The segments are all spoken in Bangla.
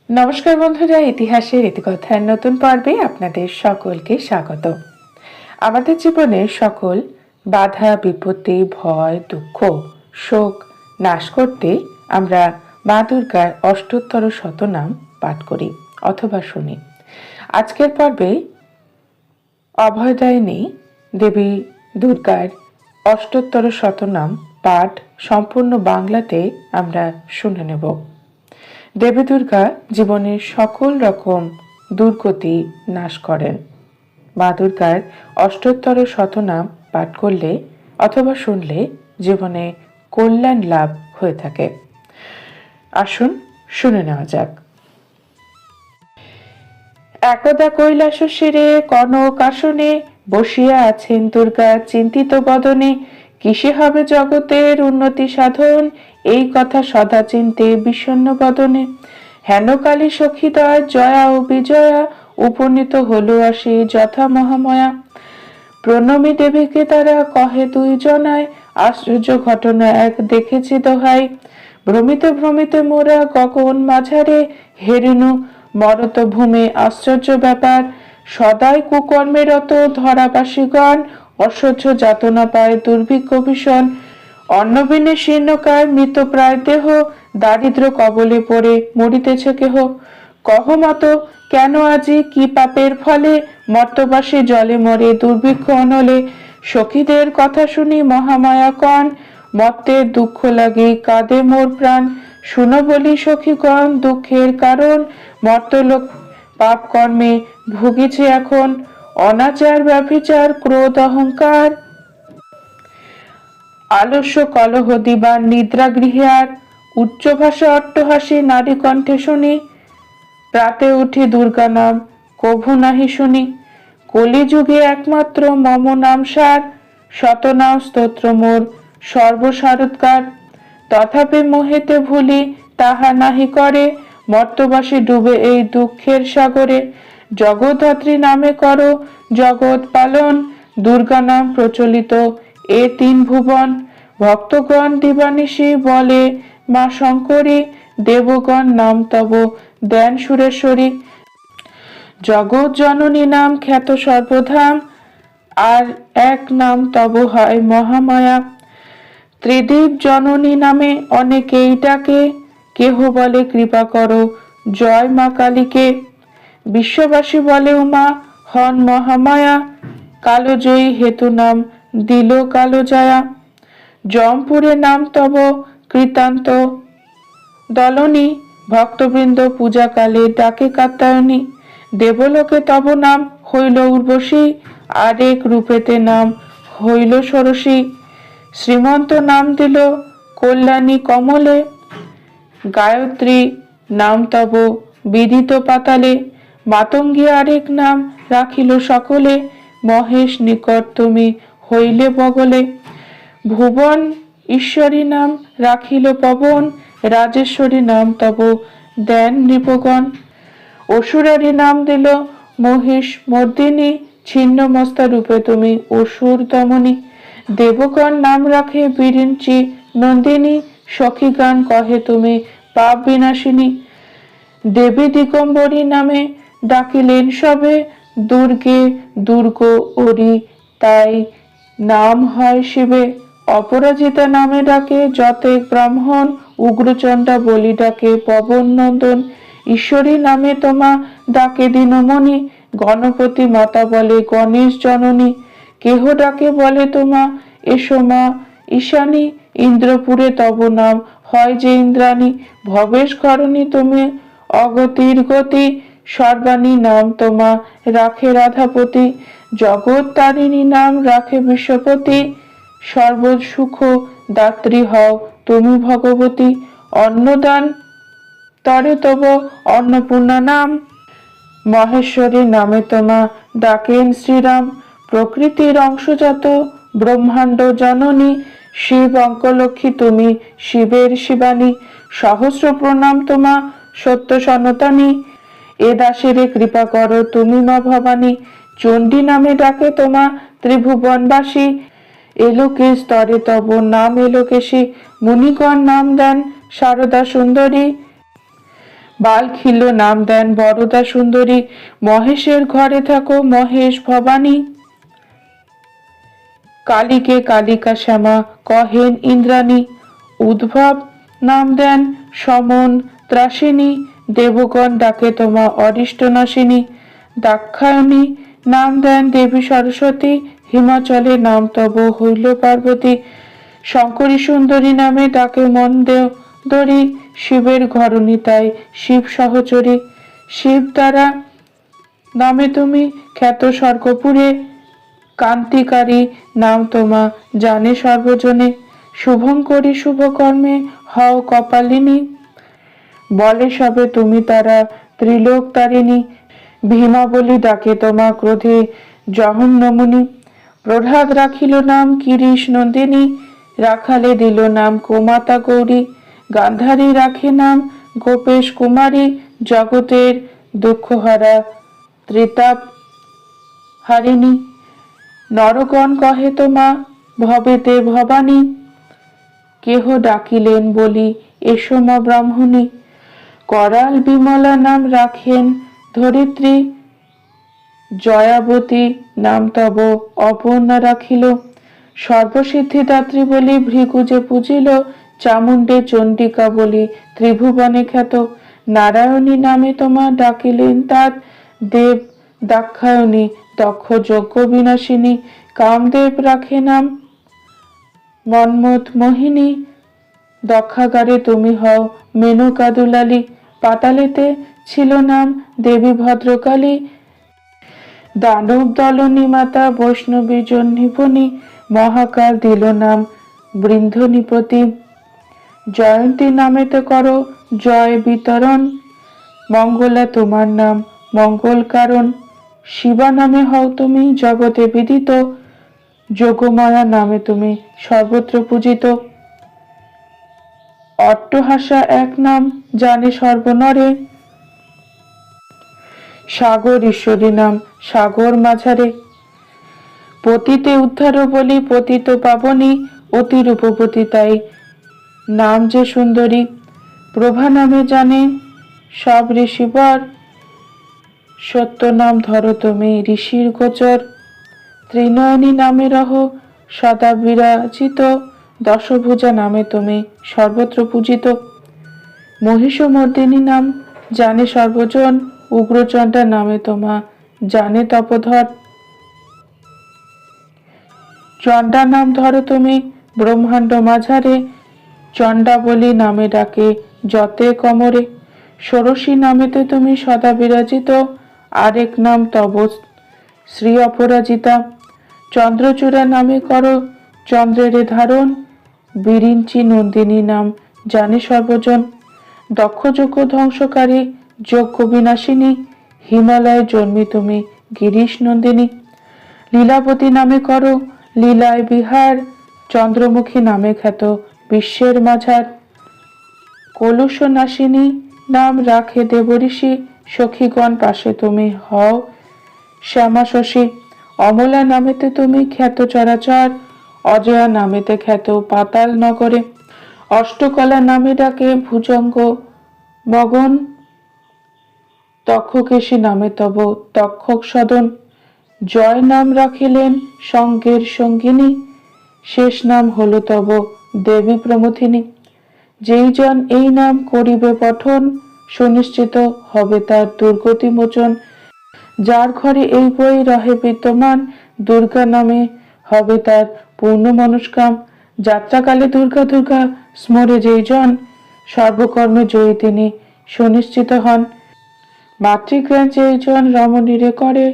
নমস্কার বন্ধুরা, ইতিহাসের ইতিকথার নতুন পর্বে আপনাদের সকলকে স্বাগত। আমাদের জীবনের সকল বাধা, বিপত্তি, ভয়, দুঃখ, শোক নাশ করতে আমরা মা দুর্গার অষ্টোত্তর শতনাম পাঠ করি অথবা শুনি। আজকের পর্বে অভয়দায়িনী দেবী দুর্গার অষ্টোত্তর শতনাম পাঠ সম্পূর্ণ বাংলাতে আমরা শুনে নেব। দেবী দুর্গা জীবনের সকল রকম দুর্গতি নাশ করেন। মা দুর্গার অষ্টোত্তর শতনাম পাঠ করলে অথবা শুনলে জীবনে কল্যাণ লাভ হয়ে থাকে। আসুন শুনে নেওয়া যাক। একদা কৈলাস শিরে কনক আসনে বসিয়া আছেন দুর্গা চিন্তিত বদনে। কিসে হবে জগতের উন্নতি সাধন, এই কথা সদা চিন্তে বিষণ্ণ বদনে। হেন কালী সখীদয় জয়া ও বিজয়া, উপনীত হলো আসে যথা মহাময়া। প্রণমী দেবীকে তারা কহে দুই জনায়, আশ্চর্য ঘটনা এক দেখেছি দোহাই। ভ্রমিতে ভ্রমিতে মোরা গগন মাঝারে, হেরিনু মরত ভূমে আশ্চর্য ব্যাপার। সদাই কুকর্মেরত ধরাবাসীগণ, অসহ্য যাতনা পায় দুর্ভিক্ষ ভীষণ। অন্নবিনে শীর্ণকায় মৃত প্রায় দেহ, দারিদ্র কবলে পড়ে মরিতেছে কেহ। কহ মত কেন আজি কি পাপের ফলে, মর্তবাসী জলে মরে দুর্ভিক্ষ অনলে। সখীদের কথা শুনি মহামায়া কন, মর্তের দুঃখ লাগে কাঁদে মোর প্রাণ। শুনো বলি সখীগণ দুঃখের কারণ, মর্তলোক পাপ কর্মে ভুগিছে এখন। অনাচার ব্যভিচার ক্রোধ অহংকার, আলস্য কলহ দিবার নিদ্রা গৃহে আর। উচ্চ ভাষা অট্টহাসি নারী কণ্ঠে শুনি, প্রাতে উঠি দুর্গা নাম কভু নাহি শুনি। কলিযুগে একমাত্র মম নাম সার, শতনাম স্তোত্র মোর সর্বসারৎকার। তথাপি মোহেতে ভুলি তাহা নাহি করে, মর্তবাসী ডুবে এই দুঃখের সাগরে। জগদ্ধাত্রী নামে করো জগৎ পালন, দুর্গা নাম প্রচলিত এ তিন ভুবন। ভক্তগণ দিবানিশি বলে মা শঙ্করী, দেবগণ নাম তব দেন সুরেশ্বরী। জগৎ জননী নাম খ্যাত সর্বধাম, আর এক নাম তব হয় মহামায়া। ত্রিদীপ জননী নামে অনেকেই ডাকে, কেহ বলে কৃপা করো জয় মা কালীকে। বিশ্ববাসী বলে উমা হন মহামায়া, কালজয়ী হেতু নাম দিল কালোজায়া। জমপুরে নাম তব কৃতান্ত দলনী, ভক্তবৃন্দ পূজাকালে ডাকে কাত্যায়নী। দেবলোকে তব নাম হইল উর্বশী, আরেক রূপেতে নাম হইল ষোড়শী। শ্রীমন্ত নাম দিল কল্যাণী কমলে, গায়ত্রী নাম তব বিদিত পাতালে। মাতঙ্গী আরেক নাম রাখিল সকলে, মহেশ নিকট তুমি হইলে বগলে। ভুবন ঈশ্বরী নাম রাখিল পবন, রাজেশ্বরী নাম তব দেন নৃপগণ। অসুরারি নাম দিল মহিষ মর্দিনী, ছিন্ন মস্তা রূপে তুমি অসুর দমনী। দেবগণ নাম রাখে বিরিঞ্চি নন্দিনী, সখীগান কহে তুমি পাপ বিনাশিনী। দেবী দিগম্বরী নামে ডাকিলেন সবে, দুর্গে দুর্গ ওরি তাই নাম হয় শিবে। অপরাজিতা নামে ডাকে যতেক ব্রাহ্মণ, উগ্রচণ্ডা বলি ডাকে পবন নন্দন। ঈশ্বরী নামে তোমা ডাকে দীনমণি, গণপতি মাতা বলে গণেশ জননী। কেহ ডাকে বলে তোমা এসো মা ঈশানী, ইন্দ্রপুরে তব নাম হয় যে ইন্দ্রাণী। ভবেশ করণী তুমি অগতির গতি, সর্বাণী নাম তোমা রাখে রাধাপতি। জগৎ তারিণী নাম রাখে বিশ্বপতি, সর্বসুখ দাত্রী হও তুমি ভগবতী। অন্নদান তরে তব অন্নপূর্ণা নাম, মহেশ্বরী নামে তোমা ডাকেন শ্রীরাম। প্রকৃতির অংশজাত ব্রহ্মাণ্ড জননী, শিব অঙ্কলক্ষ্মী তুমি শিবের শিবানী। সহস্র প্রণাম তোমা সত্য সনাতনী, এ দাসেরে কৃপা করো তুমি মা ভবানী। চণ্ডী নামে ডাকে তোমা ত্রিভুবনবাসী, এলোকে স্তরে তব নাম এলোকেশী। মুনিগণ নাম দেন শারদা সুন্দরী, বাল খিল নাম দেন বরদা সুন্দরী, মহেশের ঘরে থাকো মহেশ ভবানী। কালীকে কালিকা শ্যামা কহেন ইন্দ্রাণী, উদ্ভব নাম দেন সমন ত্রাসিনী, দেবগণ ডাকে তোমা অরিষ্ট নাশিনী। দাক্ষায়ণী নাম দেন দেবী সরস্বতী, হিমাচলে নাম তব হইল পার্বতী। শঙ্করী সুন্দরী নামে ডাকে মন্দেদরী, শিবের ঘরণী তাই শিব সহচরী। শিব দ্বারা নামে তুমি খ্যাত স্বর্গপুরে, কান্তিকারী নাম তোমা জানে সর্বজনে। শুভঙ্করী শুভকর্মে হও কপালিনী, বলে সবে তুমি তারা ত্রিলোক তারিণী। ভীমা বলি ডাকে তোমা ক্রোধে জহন্নমুনি, প্রহ্লাদ রাখিল নাম কিরিশ নন্দিনী, রাখালে দিল নাম কুমাতা গৌরী। গান্ধারী রাখে নাম গোপেশ কুমারী, জগতের দুঃখহারা ত্রিতাপ হারিণী। নরগণ কহে তোমা ভবেতে ভবানী, কেহ ডাকিলেন বলি এসো মা ব্রাহ্মণী। করাল বিমলা নাম রাখেন ধরিত্রী, জয়াবতী নাম তব অপর্ণা রাখিল। সর্বসিদ্ধিদাত্রী বলি ভৃগু যে পূজিল, চামুণ্ডে চণ্ডিকা বলি ত্রিভুবনে খ্যাত। নারায়ণী নামে তোমা ডাকিলেন তার দেব দাক্ষায়ণী, দক্ষ যজ্ঞ বিনাশিনী। কামদেব রাখে নাম মন্মথ মোহিনী, দক্ষাগারে তুমি হও মেনকা দুলালী। পাতালেতে ছিল নাম দেবী ভদ্রকালী, দানব দলনী মাতা বৈষ্ণবী জন্নিভনী। মহাকাল দিল নাম বৃন্ধনিপতি, জয়ন্তী নামেতে করো জয় বিতরণ। মঙ্গলা তোমার নাম মঙ্গল কারণ, শিবা নামে হও তুমি জগতে বিদিত, যোগমায়া নামে তুমি সর্বত্র পূজিত। অট্টহাসা এক নাম জানে সর্বনরে, সাগর ঈশ্বরী নাম সাগর মাঝারে। পতিতে উদ্ধার বলি পতিত পাবনী, অতি রূপবতী তাই নাম যে সুন্দরী। প্রভা নামে জানে সব ঋষিবর, সত্য নাম ধরো তুমি ঋষির গোচর। ত্রিনয়নী নামে রহ সদা বিরাজিত, দশভুজা নামে তুমি সর্বত্র পূজিত। মহিষমর্দিনী নাম জানে সর্বজন, উগ্রচণ্ডা নামে তোমা জানে তপধর। চণ্ডা নাম ধরো তুমি ব্রহ্মাণ্ড মাঝারে, চণ্ডাবলী নামে ডাকে যতে কমরে। ষোড়শী নামেতে তুমি সদা বিরাজিত, আরেক নাম তব শ্রী অপরাজিতা। চন্দ্রচূড়া নামে করো চন্দ্রের ধারণ, বিরিঞ্চি নন্দিনী নাম জানে সর্বজন। দক্ষযজ্ঞ ধ্বংসকারী যজ্ঞ বিনাশিনী, হিমালয়ে জন্মি তুমি গিরিশ নন্দিনী। লীলাবতী নামে করো লীলায় বিহার, চন্দ্রমুখী নামে খ্যাত বিশ্বের মাঝার। কলুষ নাশিনী নাম রাখে দেবঋষি, সখীগণ পাশে তুমি হও শ্যামা শশী। অমলা নামেতে তুমি খ্যাত চরাচর, অজয়া নামেতে খ্যাত পাতাল নগরে। অষ্টকলা নামে ডাকে ভুজঙ্গ মগন, তক্ষকেশী নামে তব তক্ষক সদন। জয় নাম রাখিলেন সঙ্গের সঙ্গিনী, শেষ নাম হলো তব দেবী প্রমথিনী। যেই জন এই নাম করিবে পঠন, সুনিশ্চিত হবে তার দুর্গতি মোচন। যার ঘরে এই বই রহে বিদ্যমান, দুর্গা নামে হবে তার পূর্ণ মনস্কাম। যাত্রাকালে দুর্গা দুর্গা স্মরে যেই জন, সর্বকর্মে জয়ী তিনি সুনিশ্চিত হন। মাতৃজ্ঞান যেই জন রমণীরে করে,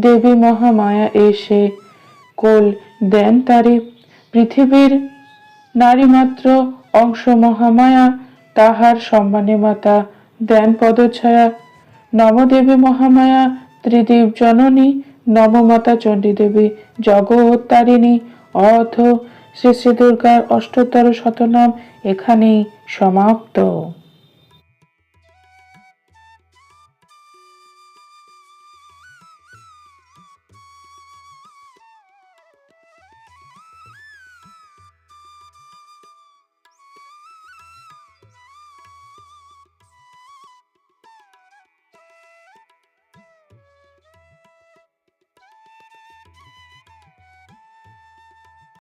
দেবী মহামায়া এসে কোল দেন তারে। পৃথিবীর নারীমাত্র অংশ মহামায়া, তাহার সম্মানে মাতা দেন পদচ্ছায়া। নম দেবী মহামায়া ত্রিদীপ জননী, নম মাতা চণ্ডী দেবী জগৎ তারিণী। অথ শ্রী শ্রী দুর্গার অষ্টোত্তর শতনাম এখানেই সমাপ্ত।